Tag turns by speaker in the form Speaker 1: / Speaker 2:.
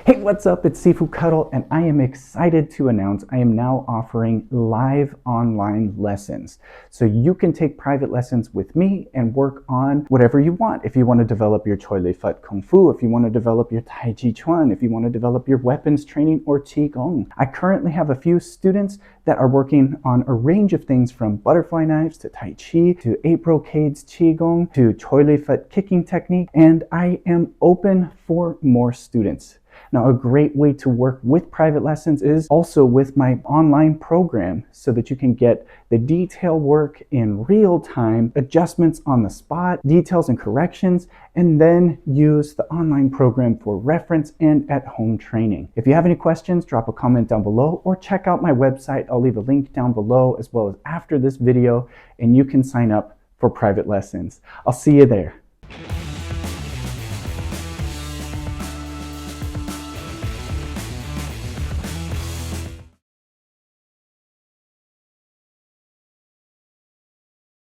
Speaker 1: Hey, what's up? It's Sifu Kuttel, and I am excited to announce I am now offering live online lessons. So you can take private lessons with me and work on whatever you want. If you want to develop your Choi Lei Fut Kung Fu, if you want to develop your Tai Chi Chuan, if you want to develop your weapons training or Qigong. I currently have a few students that are working on a range of things from butterfly knives to Tai Chi to 8 brocades Qigong to Choi Lei Fut kicking technique, and I am open for more students. Now, a great way to work with private lessons is also with my online program so that you can get the detail work in real time, adjustments on the spot, details and corrections, and then use the online program for reference and at-home training. If you have any questions, drop a comment down below or check out my website. I'll leave a link down below as well as after this video, and you can sign up for private lessons. I'll see you there.